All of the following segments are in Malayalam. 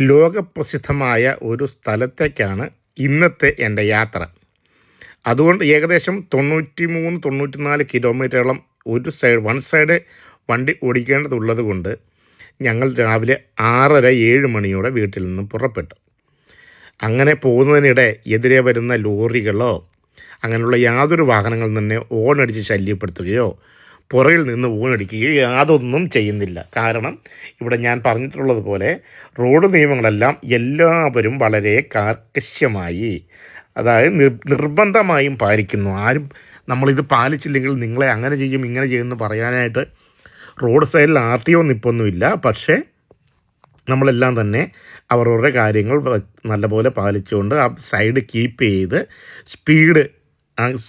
ലോകപ്രസിദ്ധമായ ഒരു സ്ഥലത്തേക്കാണ് ഇന്നത്തെ എൻ്റെ യാത്ര. അതുകൊണ്ട് ഏകദേശം 93-94 കിലോമീറ്ററോളം വൺ സൈഡ് വണ്ടി ഓടിക്കേണ്ടതുള്ളത് കൊണ്ട് ഞങ്ങൾ രാവിലെ 6:30-7 മണിയോടെ വീട്ടിൽ നിന്നും പുറപ്പെട്ടു. അങ്ങനെ പോകുന്നതിനിടെ എതിരെ വരുന്ന ലോറികളോ അങ്ങനെയുള്ള യാതൊരു വാഹനങ്ങളിൽ തന്നെ ഓണടിച്ച് ശല്യപ്പെടുത്തുകയോ പുറകിൽ നിന്ന് ഊണടിക്കുകയോ യാതൊന്നും ചെയ്യുന്നില്ല. കാരണം ഇവിടെ ഞാൻ പറഞ്ഞിട്ടുള്ളതുപോലെ റോഡ് നിയമങ്ങളെല്ലാം എല്ലാവരും വളരെ കാർക്കശ്യമായി, അതായത് നിർബന്ധമായും പാലിക്കുന്നു. ആരും നമ്മളിത് പാലിച്ചില്ലെങ്കിൽ നിങ്ങളെ അങ്ങനെ ചെയ്യും ഇങ്ങനെ ചെയ്യുമെന്ന് പറയാനായിട്ട് റോഡ് സൈഡിൽ RTO നിൽപ്പൊന്നുമില്ല. പക്ഷേ നമ്മളെല്ലാം തന്നെ അവരവരുടെ കാര്യങ്ങൾ നല്ലപോലെ പാലിച്ചുകൊണ്ട് ആ സൈഡ് കീപ്പ് ചെയ്ത് സ്പീഡ്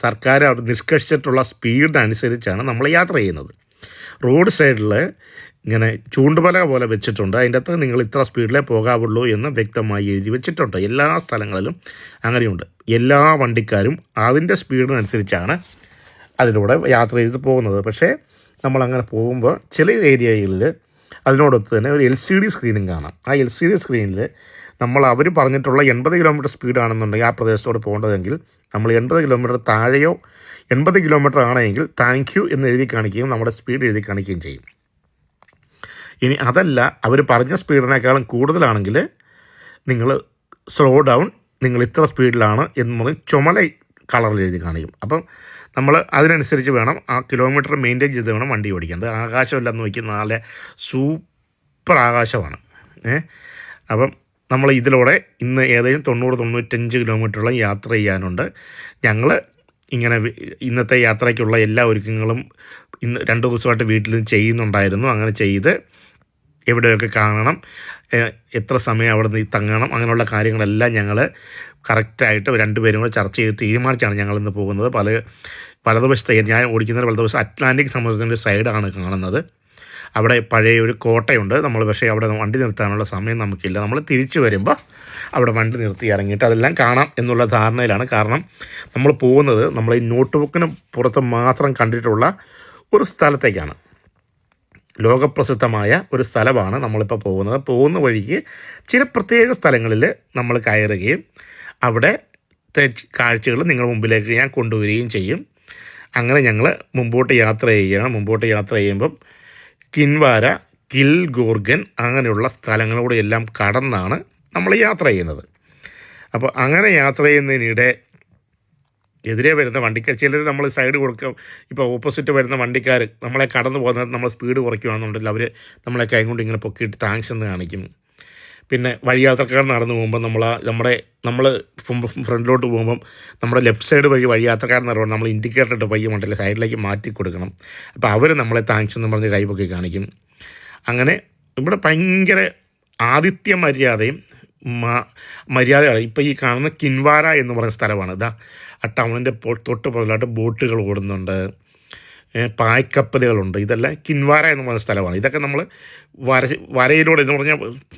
സർക്കാർ നിഷ്കർഷിച്ചിട്ടുള്ള സ്പീഡിനനുസരിച്ചാണ് നമ്മൾ യാത്ര ചെയ്യുന്നത്. റോഡ് സൈഡിൽ ഇങ്ങനെ ചൂണ്ടുപലക പോലെ വെച്ചിട്ടുണ്ട്. അതിൻ്റെ അകത്ത് നിങ്ങൾ ഇത്ര സ്പീഡിലേ പോകാവുള്ളൂ എന്ന് വ്യക്തമായി എഴുതി വെച്ചിട്ടുണ്ട്. എല്ലാ സ്ഥലങ്ങളിലും അങ്ങനെയുണ്ട്. എല്ലാ വണ്ടിക്കാരും അതിൻ്റെ സ്പീഡിനനുസരിച്ചാണ് അതിലൂടെ യാത്ര ചെയ്ത് പോകുന്നത്. പക്ഷേ നമ്മളങ്ങനെ പോകുമ്പോൾ ചില ഏരിയകളിൽ അതിനോടൊത്ത് തന്നെ ഒരു LCD സ്ക്രീനും കാണാം. ആ LCD സ്ക്രീനിൽ അവർ പറഞ്ഞിട്ടുള്ള 80 കിലോമീറ്റർ സ്പീഡാണെന്നുണ്ടെങ്കിൽ ആ പ്രദേശത്തോട് പോകേണ്ടതെങ്കിൽ നമ്മൾ 80 കിലോമീറ്റർ താഴെയോ 80 കിലോമീറ്റർ ആണെങ്കിൽ താങ്ക് യു എന്ന് എഴുതി കാണിക്കുകയും നമ്മുടെ സ്പീഡ് എഴുതി കാണിക്കുകയും ചെയ്യും. ഇനി അതല്ല, അവർ പറഞ്ഞ സ്പീഡിനേക്കാളും കൂടുതലാണെങ്കിൽ നിങ്ങൾ സ്ലോ ഡൗൺ, നിങ്ങൾ ഇത്ര സ്പീഡിലാണ് എന്ന് പറഞ്ഞ് ചുമല കളറിൽ എഴുതി കാണിക്കും. അപ്പം നമ്മൾ അതിനനുസരിച്ച് വേണം ആ കിലോമീറ്റർ മെയിൻറ്റെയിൻ ചെയ്ത് വേണം വണ്ടി ഓടിക്കേണ്ടത്. ആകാശമെല്ലാം നോക്കി നല്ല സൂപ്പർ ആകാശമാണ്. അപ്പം നമ്മൾ ഇതിലൂടെ ഇന്ന് ഏകദേശം 90-95 കിലോമീറ്ററോളം യാത്ര ചെയ്യാനുണ്ട്. ഞങ്ങൾ ഇങ്ങനെ ഇന്നത്തെ യാത്രയ്ക്കുള്ള എല്ലാ ഒരുക്കങ്ങളും ഇന്ന് 2 ദിവസമായിട്ട് വീട്ടിൽ ചെയ്യുന്നുണ്ടായിരുന്നു. അങ്ങനെ ചെയ്ത് എവിടെയൊക്കെ കാണണം, എത്ര സമയം അവിടെ നിന്ന് തങ്ങണം, അങ്ങനെയുള്ള കാര്യങ്ങളെല്ലാം ഞങ്ങൾ കറക്റ്റായിട്ട് 2 പേരും കൂടെ ചർച്ച ചെയ്ത് തീരുമാനിച്ചാണ് ഞങ്ങളിന്ന് പോകുന്നത്. വലതുവശത്തെ ഞാൻ ഓടിക്കുന്നത് വലതുവശം അറ്റ്ലാന്റിക് സമുദ്രത്തിൻ്റെ സൈഡാണ് കാണുന്നത്. അവിടെ പഴയ ഒരു കോട്ടയുണ്ട്. പക്ഷേ അവിടെ വണ്ടി നിർത്താനുള്ള സമയം നമുക്കില്ല. നമ്മൾ തിരിച്ചു വരുമ്പോൾ അവിടെ വണ്ടി നിർത്തി ഇറങ്ങിയിട്ട് അതെല്ലാം കാണാം എന്നുള്ള ധാരണയിലാണ്. കാരണം നമ്മൾ പോകുന്നത് നമ്മൾ ഈ നോട്ട് ബുക്കിന് പുറത്ത് മാത്രം കണ്ടിട്ടുള്ള ഒരു സ്ഥലത്തേക്കാണ്. ലോകപ്രസിദ്ധമായ ഒരു സ്ഥലമാണ് നമ്മളിപ്പോൾ പോകുന്നത്. പോകുന്ന വഴിക്ക് ചില പ്രത്യേക സ്ഥലങ്ങളിൽ നമ്മൾ കയറുകയും അവിടെ കാഴ്ചകൾ നിങ്ങളുടെ മുമ്പിലേക്ക് ഞാൻ കൊണ്ടുവരികയും ചെയ്യും. അങ്ങനെ ഞങ്ങൾ മുമ്പോട്ട് യാത്ര ചെയ്യുകയാണ്. മുമ്പോട്ട് യാത്ര ചെയ്യുമ്പം കിൻവാര, കിൽഗോർഗൻ അങ്ങനെയുള്ള സ്ഥലങ്ങളിലൂടെ എല്ലാം കടന്നാണ് നമ്മൾ യാത്ര ചെയ്യുന്നത്. അപ്പോൾ അങ്ങനെ യാത്ര ചെയ്യുന്നതിനിടെ എതിരെ വരുന്ന വണ്ടിക്കാർ ചിലർ നമ്മൾ സൈഡ് കൊടുക്കും. ഇപ്പോൾ ഓപ്പോസിറ്റ് വരുന്ന വണ്ടിക്കാർ നമ്മളെ കടന്നു പോകുന്നത് നമ്മൾ സ്പീഡ് കുറയ്ക്കുകയാണെന്നുണ്ടെങ്കിൽ അവർ നമ്മളെ കൈ കൊണ്ട് ഇങ്ങനെ പൊക്കിയിട്ട് താങ്ക്സ് എന്ന് കാണിക്കും. പിന്നെ വഴിയാത്രക്കാർ നടന്നു പോകുമ്പോൾ നമ്മൾ ഫ്രണ്ടിലോട്ട് പോകുമ്പം നമ്മുടെ ലെഫ്റ്റ് സൈഡ് വഴിയാത്രക്കാരൻ നടക്കണം. നമ്മൾ ഇൻഡിക്കേറ്റർ ഇട്ട് പയ്യെ മണ്ടല്ലേ സൈഡിലേക്ക് മാറ്റി കൊടുക്കണം. അപ്പോൾ അവർ നമ്മളെ താങ്ക്സ് എന്ന് പറഞ്ഞ് കൈപൊക്കി കാണിക്കും. അങ്ങനെ ഇവിടെ ഭയങ്കര ആതിഥ്യ മര്യാദയും മര്യാദയാണ്. ഇപ്പോൾ ഈ കാണുന്ന കിൻവാര എന്ന് പറയുന്ന സ്ഥലമാണ്. ആ ടൗണിൻ്റെ തൊട്ട് പുറകിലായിട്ട് ബോട്ടുകൾ ഓടുന്നുണ്ട്, പായ്ക്കപ്പലുകളുണ്ട്. ഇതെല്ലാം കിൻവാര എന്ന് പറയുന്ന സ്ഥലമാണ്. ഇതൊക്കെ നമ്മൾ വരയിലൂടെ എന്ന് പറഞ്ഞാൽ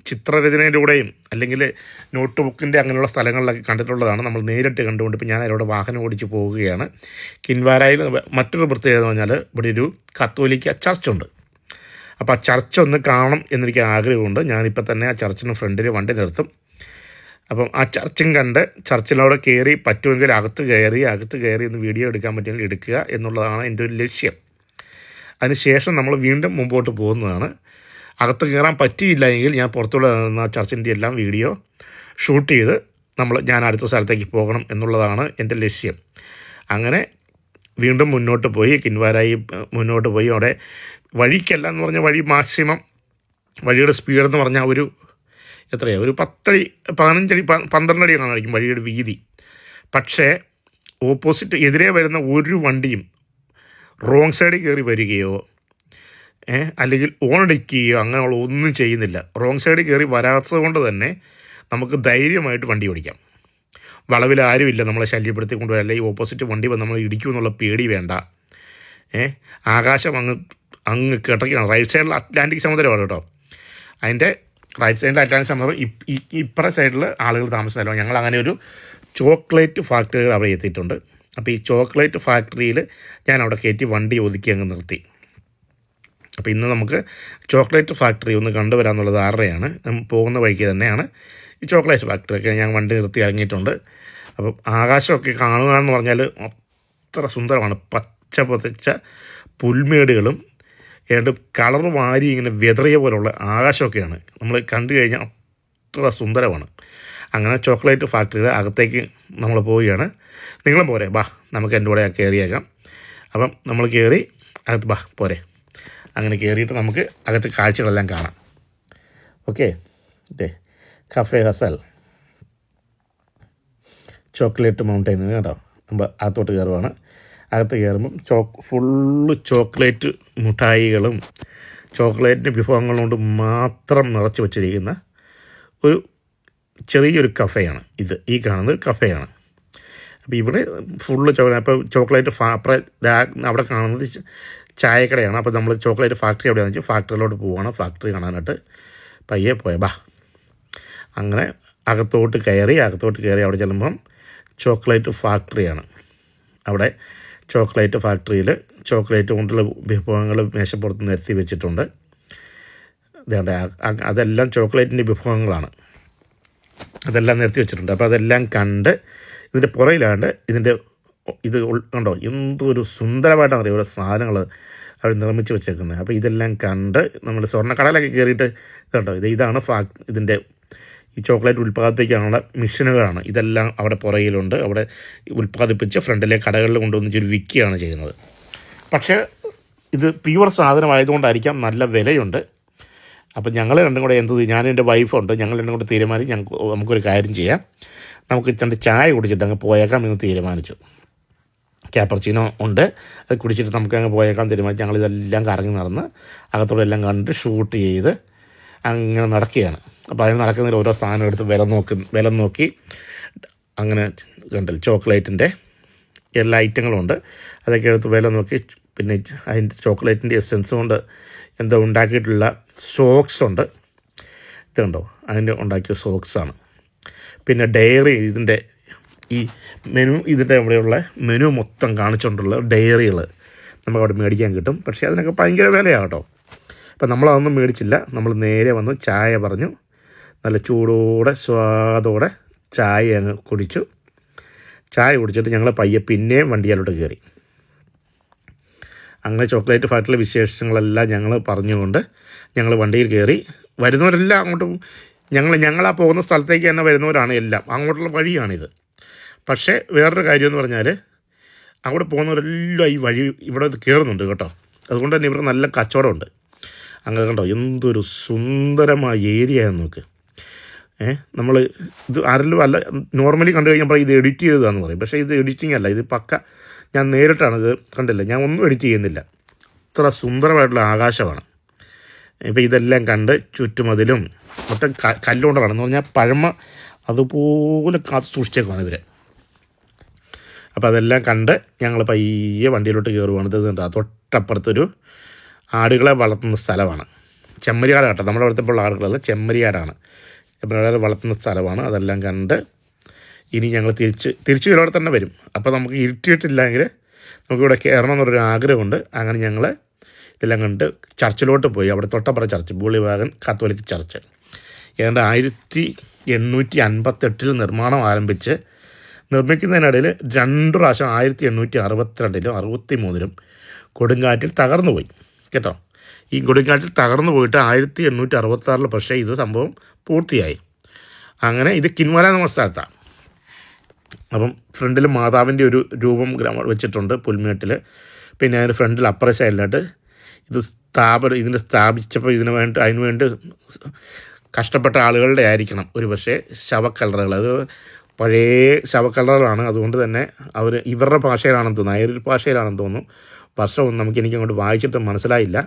ചിത്രരചനയിലൂടെയും അല്ലെങ്കിൽ നോട്ട് ബുക്കിൻ്റെ അങ്ങനെയുള്ള സ്ഥലങ്ങളിലൊക്കെ കണ്ടിട്ടുള്ളതാണ്. നമ്മൾ നേരിട്ട് കണ്ടുകൊണ്ട് ഇപ്പോൾ ഞാൻ അതിലൂടെ വാഹനം ഓടിച്ച് പോവുകയാണ്. കിൻവാരയിൽ മറ്റൊരു പ്രത്യേകത എന്ന് പറഞ്ഞാൽ ഇവിടെ ഒരു കത്തോലിക്ക ചർച്ചുണ്ട്. അപ്പോൾ ആ ചർച്ച് ഒന്ന് കാണണം എന്നെനിക്ക് ആഗ്രഹമുണ്ട്. ഞാനിപ്പോൾ തന്നെ ആ ചർച്ചിന് ഫ്രണ്ടിൽ വണ്ടി നിർത്തും. അപ്പം ആ ചർച്ചും കണ്ട് ചർച്ചിലൂടെ കയറി പറ്റുമെങ്കിൽ അകത്ത് കയറി ഒന്ന് വീഡിയോ എടുക്കാൻ പറ്റുമെങ്കിൽ എടുക്കുക എന്നുള്ളതാണ് എൻ്റെ ഒരു ലക്ഷ്യം. അതിനുശേഷം നമ്മൾ വീണ്ടും മുമ്പോട്ട് പോകുന്നതാണ്. അകത്ത് കയറാൻ പറ്റിയില്ല എങ്കിൽ ഞാൻ പുറത്തുള്ള ആ ചർച്ചിൻ്റെ എല്ലാം വീഡിയോ ഷൂട്ട് ചെയ്ത് ഞാൻ അടുത്ത സ്ഥലത്തേക്ക് പോകണം എന്നുള്ളതാണ് എൻ്റെ ലക്ഷ്യം. അങ്ങനെ വീണ്ടും മുന്നോട്ട് പോയി കിൻവാരായി മുന്നോട്ട് പോയി അവിടെ വഴിക്കല്ല എന്ന് പറഞ്ഞാൽ വഴിയുടെ സ്പീഡെന്ന് പറഞ്ഞാൽ ഒരു 10 അടി 15 അടി 12 അടി കാണാമായിരിക്കും വഴിയുടെ വീതി. പക്ഷേ ഓപ്പോസിറ്റ് എതിരെ വരുന്ന ഒരു വണ്ടിയും റോങ് സൈഡിൽ കയറി വരികയോ അല്ലെങ്കിൽ ഓണടിക്കുകയോ അങ്ങനെയുള്ള ഒന്നും ചെയ്യുന്നില്ല. റോങ് സൈഡിൽ കയറി വരാത്തത് കൊണ്ട് തന്നെ നമുക്ക് ധൈര്യമായിട്ട് വണ്ടി ഓടിക്കാം. വളവിൽ ആരുമില്ല നമ്മളെ ശല്യപ്പെടുത്തി കൊണ്ടുവരാം, അല്ലെങ്കിൽ ഓപ്പോസിറ്റ് വണ്ടി വന്ന് നമ്മൾ ഇടിക്കുമെന്നുള്ള പേടി വേണ്ട. ആകാശം അങ്ങ് കിടക്കുകയാണ്. റൈറ്റ് സൈഡിൽ അറ്റ്ലാന്റിക് സമുദ്രമാണ് കേട്ടോ. അതിൻ്റെ റൈറ്റ് സൈഡിൽ അറ്റ്ലാന്റിക് സമുദ്രം, ഇപ്പുറ സൈഡിൽ ആളുകൾ താമസിച്ചല്ലോ. ഞങ്ങൾ അങ്ങനെ ഒരു ചോക്ലേറ്റ് ഫാക്ടറികൾ അവിടെ എത്തിയിട്ടുണ്ട്. അപ്പോൾ ഈ ചോക്ലേറ്റ് ഫാക്ടറിയിൽ ഞാൻ അവിടെ കയറ്റി വണ്ടി ഒതുക്കി അങ്ങ് നിർത്തി. അപ്പോൾ ഇന്ന് നമുക്ക് ചോക്ലേറ്റ് ഫാക്ടറി ഒന്ന് കണ്ടുവരാമെന്നുള്ളത് ആരുടെയാണ്. പോകുന്ന വഴിക്ക് തന്നെയാണ് ഈ ചോക്ലേറ്റ് ഫാക്ടറിയൊക്കെ ഞാൻ വണ്ടി നിർത്തി ഇറങ്ങിയിട്ടുണ്ട്. അപ്പം ആകാശമൊക്കെ കാണുക എന്ന് പറഞ്ഞാൽ അത്ര സുന്ദരമാണ്. പച്ച പൊതിച്ച പുൽമേടുകളും ഏതാണ്ട് കളർ വാരി ഇങ്ങനെ വെതറിയ പോലുള്ള ആകാശമൊക്കെയാണ് നമ്മൾ കണ്ടു കഴിഞ്ഞാൽ അത്ര സുന്ദരമാണ്. അങ്ങനെ ചോക്ലേറ്റ് ഫാക്ടറിയുടെ അകത്തേക്ക് നമ്മൾ പോവുകയാണ്. നിങ്ങളും പോരെ, ബാ നമുക്ക് എൻ്റെ കൂടെ കയറിയേക്കാം. അപ്പം നമ്മൾ കയറി അകത്ത് ബാ പോരെ. അങ്ങനെ കയറിയിട്ട് നമുക്ക് അകത്ത് കാഴ്ചകളെല്ലാം കാണാം. ഓക്കെ, അതെ, കഫേ ഹസൽ ചോക്ലേറ്റ് മൗണ്ടൈൻ കേട്ടോ. നമ്മൾ അകത്തോട്ട് കയറുവാണ്. അകത്ത് കയറുമ്പം ഫുള്ള് ചോക്ലേറ്റ് മിഠായികളും ചോക്ലേറ്റിൻ്റെ വിഭവങ്ങൾ കൊണ്ട് മാത്രം നിറച്ച് വെച്ചിരിക്കുന്ന ഒരു ചെറിയൊരു കഫേയാണ് ഇത്. ഈ കാണുന്നത് കഫേയാണ്. അപ്പോൾ ഇവിടെ ഫുള്ള് അപ്പോൾ ചോക്ലേറ്റ് അവിടെ കാണുന്നത് ചായക്കടയാണ്. അപ്പോൾ നമ്മൾ ചോക്ലേറ്റ് ഫാക്ടറി എവിടെയാണെന്ന് വെച്ചാൽ ഫാക്ടറിയിലോട്ട് പോവുകയാണ്. ഫാക്ടറി കാണാനായിട്ട് പയ്യെ പോയ ബാ. അങ്ങനെ അകത്തോട്ട് കയറി അവിടെ ചെല്ലുമ്പം ചോക്ലേറ്റ് ഫാക്ടറിയാണ്. അവിടെ ചോക്ലേറ്റ് ഫാക്ടറിയിൽ ചോക്ലേറ്റ് കൊണ്ടുള്ള വിഭവങ്ങൾ മേശപ്പുറത്ത് നിരത്തി വെച്ചിട്ടുണ്ട്. അതെല്ലാം ചോക്ലേറ്റിൻ്റെ വിഭവങ്ങളാണ്. അതെല്ലാം നിരത്തി വെച്ചിട്ടുണ്ട്. അപ്പോൾ അതെല്ലാം കണ്ട് ഇതിൻ്റെ പുറയിലാണ്ട് ഇത് കണ്ടോ എന്തൊരു സുന്ദരമായിട്ടാണ് അറിയാം ഇവിടെ സാധനങ്ങൾ അവർ നിർമ്മിച്ച് വെച്ചേക്കുന്നത്. അപ്പോൾ ഇതെല്ലാം കണ്ട് നമ്മൾ സ്വർണ്ണക്കടയിലൊക്കെ കയറിയിട്ട് കണ്ടോ ഇതാണ് ഇതിൻ്റെ ഈ ചോക്ലേറ്റ് ഉൽപ്പാദിപ്പിക്കാനുള്ള മിഷനുകളാണ്. ഇതെല്ലാം അവിടെ പുറയിലുണ്ട്. അവിടെ ഉൽപ്പാദിപ്പിച്ച് ഫ്രണ്ടിലെ കടകളിൽ കൊണ്ടുവന്നിട്ടൊരു വിൽക്കുകയാണ് ചെയ്യുന്നത്. പക്ഷേ ഇത് പ്യുവർ സാധനമായതുകൊണ്ടായിരിക്കാം നല്ല വിലയുണ്ട്. അപ്പം ഞങ്ങൾ രണ്ടും കൂടെ ഞാനും എൻ്റെ വൈഫുണ്ട്, ഞങ്ങൾ രണ്ടും കൂടെ തീരുമാനിച്ച് നമുക്കൊരു കാര്യം ചെയ്യാം, നമുക്ക് രണ്ട് ചായ കുടിച്ചിട്ട് അങ്ങ് പോയേക്കാം എന്ന് തീരുമാനിച്ചു. ക്യാപ്പർച്ചീനോ ഉണ്ട്, അത് കുടിച്ചിട്ട് നമുക്ക് അങ്ങ് പോയേക്കാൻ തീരുമാനിച്ചു. ഞങ്ങളിതെല്ലാം കറങ്ങി നടന്ന് അകത്തോടെ എല്ലാം കണ്ട് ഷൂട്ട് ചെയ്ത് അങ്ങനെ നടക്കുകയാണ്. അപ്പോൾ അതിന് നടക്കുന്നതിൽ ഓരോ സാധനം എടുത്ത് വില നോക്കി അങ്ങനെ കണ്ടില്ല ചോക്ലേറ്റിൻ്റെ എല്ലാ ഐറ്റങ്ങളുണ്ട്. അതൊക്കെ എടുത്ത് വില നോക്കി. പിന്നെ അതിൻ്റെ ചോക്ലേറ്റിൻ്റെ എസെൻസ് കൊണ്ട് എന്താ ഉണ്ടാക്കിയിട്ടുള്ള സോക്സ് ഉണ്ട്. ഇതുണ്ടോ അതിൻ്റെ ഉണ്ടാക്കിയ സോക്സാണ്. പിന്നെ ഡയറി ഇതിൻ്റെ ഈ ഇതിൻ്റെ ഇവിടെയുള്ള മെനു മൊത്തം കാണിച്ചുകൊണ്ടുള്ള ഡയറികൾ നമുക്കവിടെ മേടിക്കാൻ കിട്ടും. പക്ഷേ അതിനൊക്കെ ഭയങ്കര വിലയാണ് കേട്ടോ. അപ്പം നമ്മളതൊന്നും മേടിച്ചില്ല. നമ്മൾ നേരെ വന്ന് ചായ പറഞ്ഞു, നല്ല ചൂടോടെ സ്വാദോടെ ചായ അങ്ങ് കുടിച്ചു. ചായ കുടിച്ചിട്ട് ഞങ്ങൾ പയ്യെ പിന്നെയും വണ്ടിയിലോട്ട് കയറി. അങ്ങനെ ചോക്ലേറ്റ് ഫാക്ടറിയിലെ വിശേഷങ്ങളെല്ലാം ഞങ്ങൾ പറഞ്ഞുകൊണ്ട് ഞങ്ങൾ വണ്ടിയിൽ കയറി. വരുന്നവരെല്ലാം അങ്ങോട്ടും ഞങ്ങളാ പോകുന്ന സ്ഥലത്തേക്ക് തന്നെ വരുന്നവരാണ് എല്ലാം. അങ്ങോട്ടുള്ള വഴിയാണിത്. പക്ഷേ വേറൊരു കാര്യമെന്ന് പറഞ്ഞാൽ അവിടെ പോകുന്നവരെല്ലാം ഈ വഴി ഇവിടെ കയറുന്നുണ്ട് കേട്ടോ. അതുകൊണ്ട് തന്നെ ഇവിടെ നല്ല കച്ചവടമുണ്ട്. അങ്ങനെ കണ്ടോ എന്തൊരു സുന്ദരമായ ഏരിയ നോക്ക്. നമ്മൾ ഇത് ആരെങ്കിലും അല്ല നോർമലി കണ്ടു കഴിഞ്ഞപ്പോൾ ഇത് എഡിറ്റ് ചെയ്തതാന്ന് പറയും. പക്ഷേ ഇത് എഡിറ്റിംഗ് അല്ല, ഇത് പക്ക ഞാൻ നേരിട്ടാണ് ഇത് കണ്ടില്ല, ഞാൻ ഒന്നും എഡിറ്റ് ചെയ്യുന്നില്ല. ഇത്ര സുന്ദരമായിട്ടുള്ള ആകാശമാണ്. ഇപ്പോൾ ഇതെല്ലാം കണ്ട് ചുറ്റുമതിലും മൊത്തം കല്ലുകൊണ്ടാണ് എന്ന് പറഞ്ഞാൽ പഴമ അതുപോലെ കാത്തു സൂക്ഷിച്ചേക്കുവാണ് ഇവർ. അപ്പോൾ അതെല്ലാം കണ്ട് ഞങ്ങൾ പയ്യെ വണ്ടിയിലോട്ട് കയറുവാണ്. ഇത് തൊട്ടപ്പുറത്തൊരു ആടുകളെ വളർത്തുന്ന സ്ഥലമാണ്. ചെമ്മരിയാട് കേട്ടോ, നമ്മുടെ അടുത്തുള്ള ആടുകളല്ല, ചെമ്മരിയാടാണ്. ചെമ്മരിയാട് വളർത്തുന്ന സ്ഥലമാണ്. അതെല്ലാം കണ്ട് ഇനി ഞങ്ങൾ തിരിച്ച് ഇവിടെ തന്നെ വരും. അപ്പോൾ നമുക്ക് ഇരുട്ടിയിട്ടില്ലെങ്കിൽ നമുക്കിവിടെ കയറണം എന്നൊരു ആഗ്രഹമുണ്ട്. അങ്ങനെ ഞങ്ങൾ ഇതെല്ലാം കണ്ട് ചർച്ചിലോട്ട് പോയി. അവിടെ തൊട്ടപ്പുറം ചർച്ച്, ബൂളിവാഗൻ കാത്തോലിക് ചർച്ച്. ഏതാണ്ട് 1858 നിർമ്മാണം ആരംഭിച്ച് നിർമ്മിക്കുന്നതിനിടയിൽ 2 പ്രാവശ്യം 1862 63 കൊടുങ്കാറ്റിൽ തകർന്നു പോയി കേട്ടോ. ഈ കൊടുങ്കാറ്റിൽ തകർന്നു പോയിട്ട് 1866 പക്ഷേ ഇത് സംഭവം പൂർത്തിയായി. അങ്ങനെ ഇത് കിൻവല എന്ന സ്ഥലത്താണ്. അപ്പം ഫ്രണ്ടിൽ മാതാവിൻ്റെ ഒരു രൂപം വെച്ചിട്ടുണ്ട് പുൽമേട്ടിൽ. പിന്നെ അതിന് ഫ്രണ്ടിൽ അപ്പുറ സൈഡിലായിട്ട് ഇതിനെ സ്ഥാപിച്ചപ്പോൾ അതിനുവേണ്ടി കഷ്ടപ്പെട്ട ആളുകളുടെ ആയിരിക്കണം ഒരു പക്ഷേ ശവക്കല്ലറകൾ. അത് പഴയ ശവക്കല്ലറകളാണ്. അതുകൊണ്ട് തന്നെ അവർ ഇവരുടെ ഭാഷയിലാണെന്ന് തോന്നുന്നു, ഐറിഷ് ഭാഷയിലാണെന്ന് തോന്നുന്നു. വർഷമൊന്നും എനിക്കങ്ങോട്ട് വായിച്ചിട്ട് മനസ്സിലായില്ല.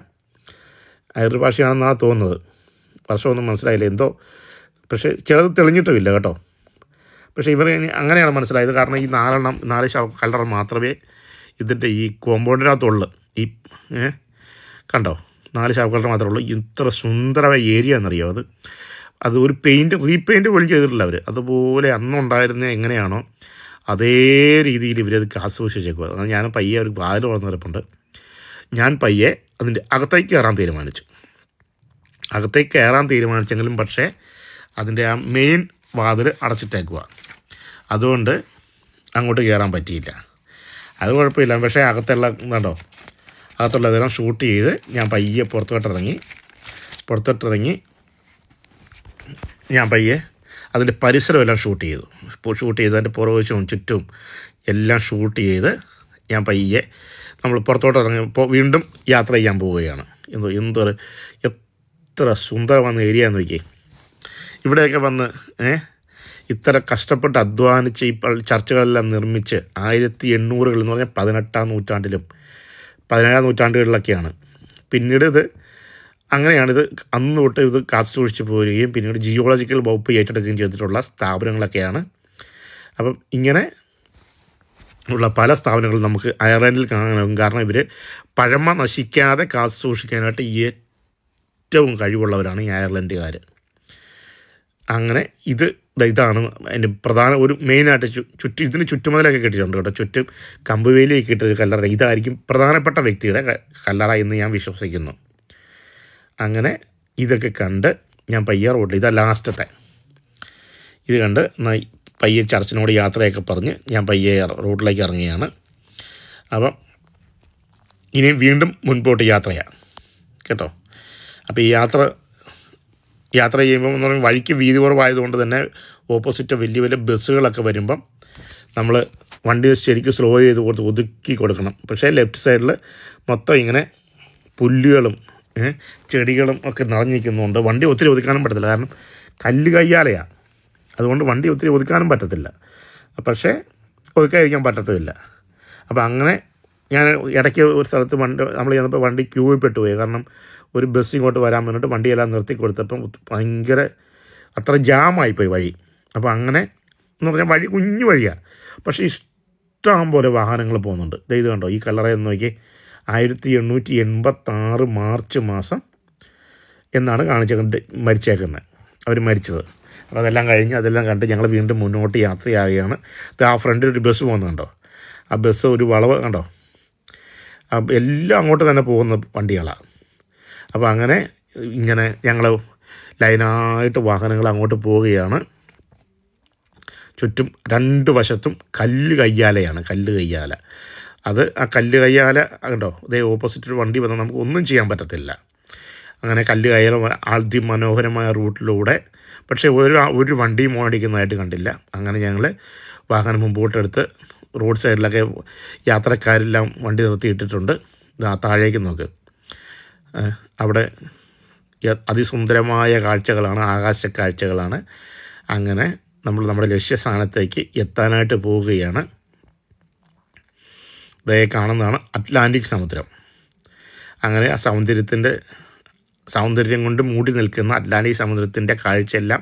ഐറിഷ് ഭാഷയാണെന്നാണ് തോന്നുന്നത്. വർഷമൊന്നും മനസ്സിലായില്ല എന്തോ. പക്ഷേ ചിലത് തെളിഞ്ഞിട്ടുമില്ല കേട്ടോ. പക്ഷേ ഇവർ അങ്ങനെയാണ് മനസ്സിലായത്. കാരണം ഈ 4 ശവക്കല്ലറ മാത്രമേ ഇതിൻ്റെ ഈ കോമ്പൗണ്ടിനകത്തുള്ളൂ. ഈ കണ്ടോ 4 ശവക്കല്ലറ മാത്രമേ ഉള്ളൂ. ഇത്ര സുന്ദരമായ ഏരിയ എന്നറിയോ അത് ഒരു റീപെയിൻറ്റ് പോലും ചെയ്തിട്ടില്ല അവർ. അതുപോലെ അന്നുണ്ടായിരുന്ന എങ്ങനെയാണോ അതേ രീതിയിൽ ഇവരത് ആസ്വദിച്ചേക്കുക. അത് ഞാൻ പയ്യെ ഒരു വാതിൽ തുറന്ന് നിരപ്പുണ്ട്. ഞാൻ പയ്യെ അതിൻ്റെ അകത്തേക്ക് കയറാൻ തീരുമാനിച്ചെങ്കിലും പക്ഷേ അതിൻ്റെ ആ മെയിൻ വാതിൽ അടച്ചിട്ടേക്കുക. അതുകൊണ്ട് അങ്ങോട്ട് കയറാൻ പറ്റിയില്ല. അത് കുഴപ്പമില്ല. പക്ഷേ അകത്തുള്ളതെല്ലാം ഷൂട്ട് ചെയ്ത് ഞാൻ പയ്യെ പുറത്തോട്ടിറങ്ങി ഞാൻ പയ്യെ അതിൻ്റെ പരിസരമെല്ലാം ഷൂട്ട് ചെയ്ത് അതിൻ്റെ പുറകുവശവും ചുറ്റും എല്ലാം ഷൂട്ട് ചെയ്ത് ഞാൻ പയ്യെ നമ്മൾ പുറത്തോട്ട് ഇറങ്ങിയപ്പോൾ വീണ്ടും യാത്ര ചെയ്യാൻ പോവുകയാണ്. എത്ര സുന്ദരമായ ഏരിയ എന്ന് നോക്കി. ഇവിടെയൊക്കെ വന്ന് ഇത്ര കഷ്ടപ്പെട്ട് അധ്വാനിച്ച് ഈ ചർച്ചുകളെല്ലാം നിർമ്മിച്ച് 1800 എന്ന് പറഞ്ഞാൽ 18-ാം നൂറ്റാണ്ടിലും 17-ാം നൂറ്റാണ്ടുകളിലൊക്കെയാണ്. പിന്നീട് അങ്ങനെയാണിത് അന്ന് തൊട്ട് ഇത് കാത്തു സൂക്ഷിച്ച് പോരുകയും പിന്നീട് ജിയോളജിക്കൽ വകുപ്പ് ഏറ്റെടുക്കുകയും ചെയ്തിട്ടുള്ള സ്ഥാപനങ്ങളൊക്കെയാണ്. അപ്പം ഇങ്ങനെ ഉള്ള പല സ്ഥാപനങ്ങളും നമുക്ക് അയർലൻഡിൽ കാണാനാകും. കാരണം ഇവർ പഴമ നശിക്കാതെ കാത്തു സൂക്ഷിക്കാനായിട്ട് ഏറ്റവും കഴിവുള്ളവരാണ് ഈ അയർലൻഡുകാർ. അങ്ങനെ ഇതാണ് അതിൻ്റെ പ്രധാന ഒരു മെയിനായിട്ട് ഇതിന് ചുറ്റുമതിലൊക്കെ കെട്ടിയിട്ടുണ്ട് കേട്ടോ. ചുറ്റും കമ്പുവേലിയൊക്കെ ഇട്ടൊരു കല്ലറ. ഇതായിരിക്കും പ്രധാനപ്പെട്ട വ്യക്തിയുടെ കല്ലറ എന്ന് ഞാൻ വിശ്വസിക്കുന്നു. അങ്ങനെ ഇതൊക്കെ കണ്ട് ഞാൻ പയ്യെ റോഡിൽ ലാസ്റ്റത്തെ ഇത് കണ്ട് പയ്യെ ചർച്ചിനോട് യാത്രയൊക്കെ പറഞ്ഞ് ഞാൻ പയ്യെ റോഡിലേക്ക് ഇറങ്ങുകയാണ്. അപ്പം ഇനി വീണ്ടും മുൻപോട്ട് യാത്രയാണ് കേട്ടോ. അപ്പോൾ ഈ യാത്ര ചെയ്യുമ്പോൾ എന്ന് പറയുമ്പോൾ വഴിക്ക് വീതി കുറവായതുകൊണ്ട് തന്നെ ഓപ്പോസിറ്റ് വലിയ വലിയ ബസ്സുകളൊക്കെ വരുമ്പം നമ്മൾ വണ്ടി ശരിക്കും സ്ലോ ചെയ്ത് ഒതുക്കി കൊടുക്കണം. പക്ഷേ ലെഫ്റ്റ് സൈഡിൽ മൊത്തം ഇങ്ങനെ പുല്ലുകളും ചെടികളും ഒക്കെ നിറഞ്ഞിരിക്കുന്നുണ്ട്. വണ്ടി ഒത്തിരി ഒതുക്കാനും പറ്റത്തില്ല, കാരണം കല്ല് കയ്യാലയാണ്. അതുകൊണ്ട് വണ്ടി ഒത്തിരി ഒതുക്കാനും പറ്റത്തില്ല, പക്ഷേ ഒതുക്കാതിരിക്കാൻ പറ്റത്തുമില്ല. അപ്പോൾ അങ്ങനെ ഞാൻ ഇടയ്ക്ക് ഒരു സ്ഥലത്ത് നമ്മൾ ചെന്നപ്പോൾ വണ്ടി ക്യൂവിൽ പെട്ടുപോയി. കാരണം ഒരു ബസ് ഇങ്ങോട്ട് വരാൻ വേണ്ടിയിട്ട് വണ്ടിയെല്ലാം നിർത്തി കൊടുത്തപ്പം ഭയങ്കര അത്ര ജാമായിപ്പോയി വഴി. അപ്പോൾ അങ്ങനെ എന്ന് പറഞ്ഞാൽ വഴി കുഞ്ഞു വഴിയാണ്, പക്ഷേ ഇഷ്ടം പോലെ വാഹനങ്ങൾ പോകുന്നുണ്ട്. ഇത് കണ്ടോ, ഈ കല്ലറയെന്ന് നോക്കി 1886 മാർച്ച് മാസം എന്നാണ് മരിച്ചേക്കുന്നത് അവർ മരിച്ചത്. അപ്പോൾ അതെല്ലാം കണ്ട് ഞങ്ങൾ വീണ്ടും മുന്നോട്ട് യാത്രയാവുകയാണ്. ആ ഫ്രണ്ടിൽ ഒരു ബസ് പോകുന്നുണ്ടോ, ആ ബസ് ഒരു വളവ് കണ്ടോ, എല്ലാം അങ്ങോട്ട് തന്നെ പോകുന്ന വണ്ടികളാണ്. അപ്പോൾ അങ്ങനെ ഇങ്ങനെ ഞങ്ങൾ ലൈനായിട്ട് വാഹനങ്ങൾ അങ്ങോട്ട് പോവുകയാണ്. ചുറ്റും രണ്ട് വശത്തും കല്ല് കയ്യാല. ആ കല്ല് കയ്യാല കണ്ടോ, ഇതേ ഓപ്പോസിറ്റ് ഒരു വണ്ടി വന്നാൽ നമുക്ക് ഒന്നും ചെയ്യാൻ പറ്റത്തില്ല. അങ്ങനെ കല്ല് കയ്യാല അതിമനോഹരമായ റൂട്ടിലൂടെ, പക്ഷേ ഒരു വണ്ടിയും ഓടിക്കുന്നതായിട്ട് കണ്ടില്ല. അങ്ങനെ ഞങ്ങൾ വാഹനം മുമ്പോട്ടെടുത്ത് റോഡ് സൈഡിലൊക്കെ യാത്രക്കാരെല്ലാം വണ്ടി നിർത്തിയിട്ടിട്ടുണ്ട്. താഴേക്ക് നോക്ക്, അവിടെ അതിസുന്ദരമായ കാഴ്ചകളാണ്, ആകാശ കാഴ്ചകളാണ്. അങ്ങനെ നമ്മൾ നമ്മുടെ ലക്ഷ്യസ്ഥാനത്തേക്ക് എത്താനായിട്ട് പോവുകയാണ്. ഇതേ കാണുന്നതാണ് അറ്റ്ലാന്റിക് സമുദ്രം. അങ്ങനെ ആ സൗന്ദര്യം കൊണ്ട് മൂടി നിൽക്കുന്ന അറ്റ്ലാന്റിക് സമുദ്രത്തിൻ്റെ കാഴ്ചയെല്ലാം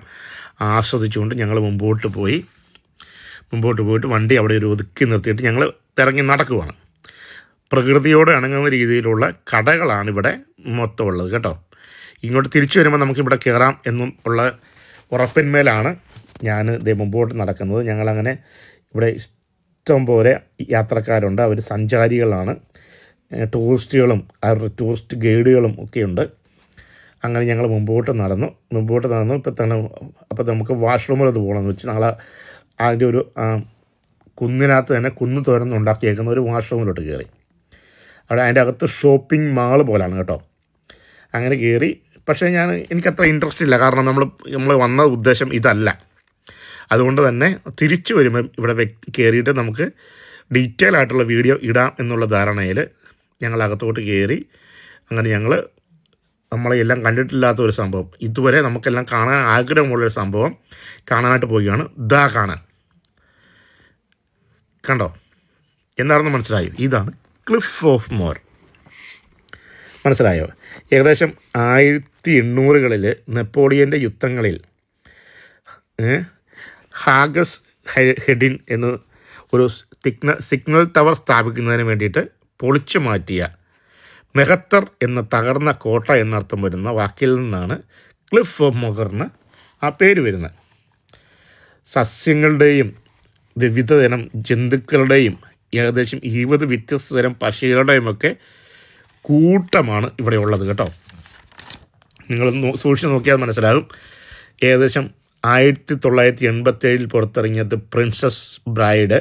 ആസ്വദിച്ചുകൊണ്ട് ഞങ്ങൾ മുമ്പോട്ട് പോയിട്ട് വണ്ടി അവിടെ ഒരു ഒതുക്കി നിർത്തിയിട്ട് ഞങ്ങൾ ഇറങ്ങി നടക്കുവാണ്. പ്രകൃതിയോട് ഇണങ്ങുന്ന രീതിയിലുള്ള കടകളാണ് ഇവിടെ മൊത്തം ഉള്ളത് കേട്ടോ. ഇങ്ങോട്ട് തിരിച്ചു വരുമ്പോൾ നമുക്കിവിടെ കയറാം എന്നും ഉള്ള ഉറപ്പിന്മേലാണ് ഞാൻ മുമ്പോട്ട് നടക്കുന്നത്. ഞങ്ങളങ്ങനെ ഇവിടെ ഇഷ്ടം പോലെ യാത്രക്കാരുണ്ട്, അവർ സഞ്ചാരികളാണ്, ടൂറിസ്റ്റുകളും അവരുടെ ടൂറിസ്റ്റ് ഗൈഡുകളും ഒക്കെയുണ്ട്. അങ്ങനെ ഞങ്ങൾ മുമ്പോട്ട് നടന്നു. അപ്പോൾ നമുക്ക് വാഷ്റൂമിലത് പോകണമെന്ന് വെച്ച് ഞങ്ങൾ അതിൻ്റെ ഒരു കുന്നിനകത്ത് തന്നെ കുന്ന് തുറന്നുണ്ടാക്കിയേക്കുന്ന ഒരു വാഷ്റൂമിലോട്ട് കയറി. അവിടെ അതിൻ്റെ അകത്ത് ഷോപ്പിംഗ് മാൾ പോലാണ് കേട്ടോ. അങ്ങനെ കയറി, പക്ഷേ എനിക്കത്ര ഇൻട്രസ്റ്റ് ഇല്ല, കാരണം നമ്മൾ വന്ന ഉദ്ദേശം ഇതല്ല. അതുകൊണ്ട് തന്നെ തിരിച്ചു വരുമ്പോൾ ഇവിടെ കയറിയിട്ട് നമുക്ക് ഡീറ്റെയിൽ ആയിട്ടുള്ള വീഡിയോ ഇടാം എന്നുള്ള ധാരണയിൽ ഞങ്ങൾ അകത്തോട്ട് കയറി. അങ്ങനെ നമ്മളെല്ലാം കണ്ടിട്ടില്ലാത്ത ഒരു സംഭവം, ഇതുവരെ നമുക്കെല്ലാം കാണാൻ ആഗ്രഹമുള്ളൊരു സംഭവം കാണാനായിട്ട് പോവുകയാണ്. കാണാൻ കണ്ടോ, എന്താണെന്ന് മനസ്സിലായോ? ഇതാണ് ക്ലിഫ് ഓഫ് മോർ. മനസ്സിലായോ? ഏകദേശം 1800-കളിൽ നെപ്പോളിയൻ്റെ യുദ്ധങ്ങളിൽ ഹാഗസ് ഹെഡിൻ എന്ന ഒരു സിഗ്നൽ ടവർ സ്ഥാപിക്കുന്നതിന് വേണ്ടിയിട്ട് പൊളിച്ചു മാറ്റിയ മെഹത്തർ എന്ന തകർന്ന കോട്ട എന്നർത്ഥം വരുന്ന വാക്കിൽ നിന്നാണ് ക്ലിഫ് ഓഫ് മോറിന് ആ പേര് വരുന്നത്. സസ്യങ്ങളുടെയും വിവിധ തരം ജന്തുക്കളുടെയും ഏകദേശം 20 വ്യത്യസ്ത തരം പക്ഷികളുടെയുമൊക്കെ കൂട്ടമാണ് ഇവിടെ ഉള്ളത് കേട്ടോ. നിങ്ങൾ സൂക്ഷിച്ച് നോക്കിയാൽ മനസ്സിലാകും. ഏകദേശം 1987 പുറത്തിറങ്ങിയ ദ പ്രിൻസസ് ബ്രൈഡ്,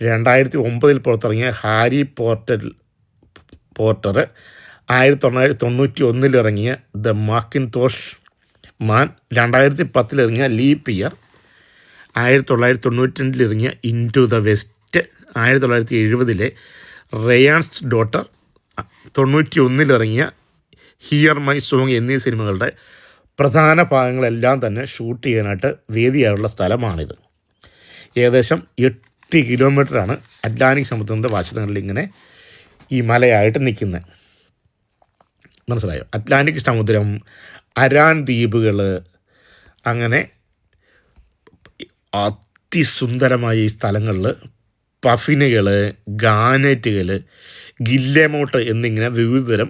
2009 പുറത്തിറങ്ങിയ ഹാരി പോർട്ടർ, 1991 ഇറങ്ങിയ ദ മാക്കിൻതോഷ് മാൻ, 2010 ഇറങ്ങിയ ലീപ്പ് ഇയർ, 1992 ഇറങ്ങിയ into the west, 1970 Rayan's daughter, 91 ഇറങ്ങിയ ഹിയർ മൈ സോങ് എന്നീ സിനിമകളുടെ പ്രധാന ഭാഗങ്ങളെല്ലാം തന്നെ ഷൂട്ട് ചെയ്യാനായിട്ട് വേദിയായുള്ള സ്ഥലമാണിത്. ഏകദേശം 8 കിലോമീറ്ററാണ് അറ്റ്ലാന്റിക് സമുദ്രത്തിൻ്റെ വശങ്ങളിൽ ഇങ്ങനെ ഈ മലയായിട്ട് നിൽക്കുന്നത്. മനസ്സിലായോ? അറ്റ്ലാന്റിക് സമുദ്രം, അരാൻ ദ്വീപുകൾ, അങ്ങനെ അതിസുന്ദരമായ ഈ സ്ഥലങ്ങളിൽ പഫിനുകൾ, ഗാനറ്റുകൾ, ഗില്ലേമോട്ട് എന്നിങ്ങനെ വിവിധതരം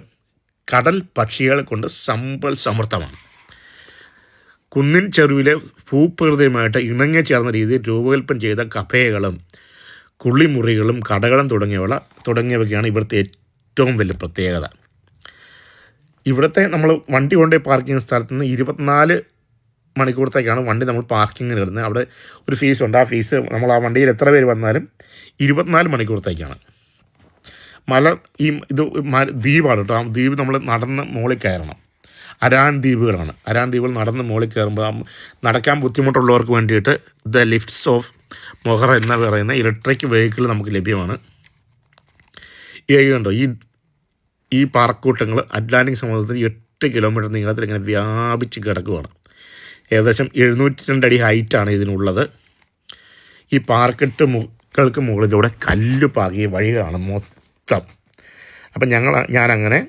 കടൽ പക്ഷികളെ കൊണ്ട് സമ്പൽ സമൃദ്ധമാണ്. കുന്നിൻ ചെരുവിലെ ഭൂപ്രകൃതിയുമായിട്ട് ഇണങ്ങി ചേർന്ന രീതിയിൽ രൂപകൽപ്പന ചെയ്ത കഫേകളും കുളിമുറികളും കടകളും തുടങ്ങിയവയ്ക്കാണ് ഇവിടുത്തെ ഏറ്റവും വലിയ പ്രത്യേകത. ഇവിടുത്തെ നമ്മൾ വണ്ടി കൊണ്ടുപോയി പാർക്ക് ചെയ്യുന്ന സ്ഥലത്ത് നിന്ന് 24 മണിക്കൂറത്തേക്കാണ് വണ്ടി നമ്മൾ പാർക്കിങ്ങിന് ഇടുന്നത്. അവിടെ ഒരു ഫീസുണ്ട്. ആ ഫീസ് നമ്മൾ ആ വണ്ടിയിൽ എത്ര പേര് വന്നാലും 24 മണിക്കൂറത്തേക്കാണ്. ഇത് ദ്വീപാണ് കേട്ടോ. ആ ദ്വീപ് നമ്മൾ നടന്ന് മുകളിൽ കയറണം. അരാൻ ദ്വീപുകളാണ്. അരാൻ ദ്വീപുകൾ നടന്ന് മുകളിൽ കയറുമ്പോൾ നടക്കാൻ ബുദ്ധിമുട്ടുള്ളവർക്ക് വേണ്ടിയിട്ട് ദ ലിഫ്റ്റ്സ് ഓഫ് മൊഹർ എന്ന് പറയുന്ന ഇലക്ട്രിക് വെഹിക്കിൾ നമുക്ക് ലഭ്യമാണ്. കണ്ടോ ഈ പാറക്കൂട്ടങ്ങൾ അറ്റ്ലാന്റിക് സമുദ്രത്തിൽ 8 കിലോമീറ്റർ നീളത്തിൽ ഇങ്ങനെ വ്യാപിച്ച് കിടക്കുകയാണ്. ഏകദേശം 702 അടി ഹൈറ്റാണ് ഇതിനുള്ളത്. ഈ പാറക്കെട്ടുകൾക്ക് മുകളിലൂടെ കല്ല് പാകിയ വഴികളാണ് മൊത്തം. അപ്പം ഞാനങ്ങനെ